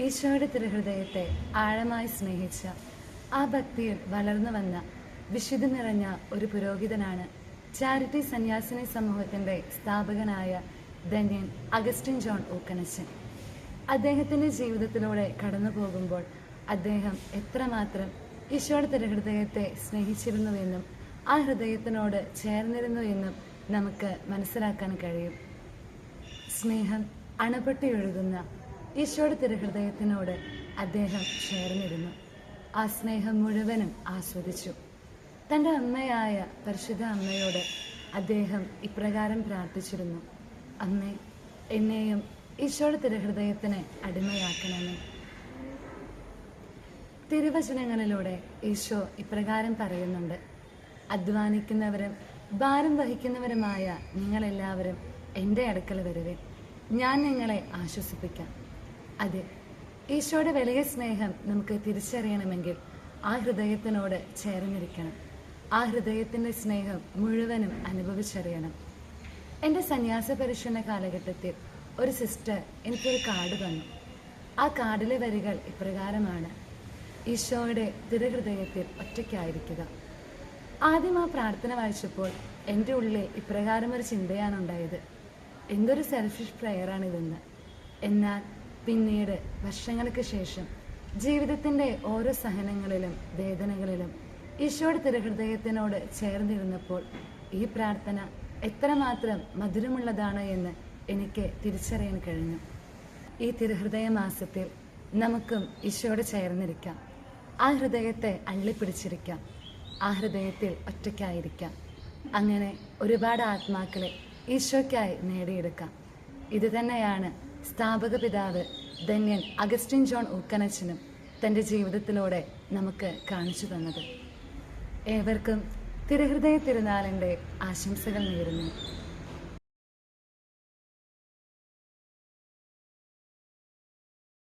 ഈശോയുടെ തിരുഹൃദയത്തെ ആഴമായി സ്നേഹിച്ച ആ ഭക്തിയിൽ വളർന്നു വന്ന വിശുദ്ധി നിറഞ്ഞ ഒരു പുരോഹിതനാണ് ചാരിറ്റി സന്യാസിനി സമൂഹത്തിന്റെ സ്ഥാപകനായ ധന്യൻ അഗസ്റ്റിൻ ജോൺ ഊക്കനച്ചൻ. അദ്ദേഹത്തിന്റെ ജീവിതത്തിലൂടെ കടന്നു പോകുമ്പോൾ അദ്ദേഹം എത്രമാത്രം ഈശോയുടെ തിരുഹൃദയത്തെ സ്നേഹിച്ചിരുന്നുവെന്നും ആ ഹൃദയത്തിനോട് ചേർന്നിരുന്നു എന്നും നമുക്ക് മനസ്സിലാക്കാൻ കഴിയും. സ്നേഹം അണപൊട്ടിയൊഴുകുന്ന ഈശോയുടെ തിരുഹൃദയത്തിനോട് അദ്ദേഹം ചേർന്നിരുന്നു. ആ സ്നേഹം മുഴുവനും ആസ്വദിച്ചു. തൻ്റെ അമ്മയായ പരിശുദ്ധ അമ്മയോട് അദ്ദേഹം ഇപ്രകാരം പ്രാർത്ഥിച്ചിരുന്നു: അമ്മേ, എന്നെയും ഈശോയുടെ തിരുഹൃദയത്തിന് അടിമയാക്കണമേ. തിരുവചനങ്ങളിലൂടെ ഈശോ ഇപ്രകാരം പറയുന്നുണ്ട്: അധ്വാനിക്കുന്നവരും ഭാരം വഹിക്കുന്നവരുമായ നിങ്ങളെല്ലാവരും എൻ്റെ അടുക്കൽ വരുവിൻ, ഞാൻ നിങ്ങളെ ആശ്വസിപ്പിക്കാം. അതെ, ഈശോയുടെ വലിയ സ്നേഹം നമുക്ക് തിരിച്ചറിയണമെങ്കിൽ ആ ഹൃദയത്തിനോട് ചേർന്നിരിക്കണം. ആ ഹൃദയത്തിൻ്റെ സ്നേഹം മുഴുവനും അനുഭവിച്ചറിയണം. എൻ്റെ സന്യാസ പരിശീലന കാലഘട്ടത്തിൽ ഒരു സിസ്റ്റർ എനിക്കൊരു കാർഡ് തന്നു. ആ കാർഡിലെ വരികൾ ഇപ്രകാരമാണ്: ഈശോയുടെ തിരുഹൃദയത്തിൽ ഒറ്റയ്ക്കായിരിക്കുക. ആദ്യം ആ പ്രാർത്ഥന വായിച്ചപ്പോൾ എൻ്റെ ഉള്ളിൽ ഇപ്രകാരമൊരു ചിന്തയാണ് ഉണ്ടായത്: എന്തൊരു സെൽഫിഷ് പ്രയറാണിതെന്ന്. എന്നാൽ പിന്നീട് വർഷങ്ങൾക്ക് ശേഷം ജീവിതത്തിൻ്റെ ഓരോ സഹനങ്ങളിലും വേദനകളിലും ഈശോയുടെ തിരുഹൃദയത്തിനോട് ചേർന്നിരുന്നപ്പോൾ ഈ പ്രാർത്ഥന എത്രമാത്രം മധുരമുള്ളതാണ് എന്ന് എനിക്ക് തിരിച്ചറിയാൻ കഴിഞ്ഞു. ഈ തിരുഹൃദയ മാസത്തിൽ നമുക്കും ഈശോയോട് ചേർന്നിരിക്കാം. ആ ഹൃദയത്തെ അള്ളിപ്പിടിച്ചിരിക്കാം. ആ ഹൃദയത്തിൽ ഒറ്റയ്ക്കായിരിക്കാം. അങ്ങനെ ഒരുപാട് ആത്മാക്കളെ ഈശോയ്ക്കായി നേടിയെടുക്കാം. ഇത് തന്നെയാണ് സ്ഥാപക പിതാവ് ധന്യൻ അഗസ്റ്റിൻ ജോൺ ഊക്കനച്ചനും തൻ്റെ ജീവിതത്തിലൂടെ നമുക്ക് കാണിച്ചു തന്നത്. ഏവർക്കും തിരുഹൃദയ തിരുനാളിൻ്റെ ആശംസകൾ നേരുന്നു.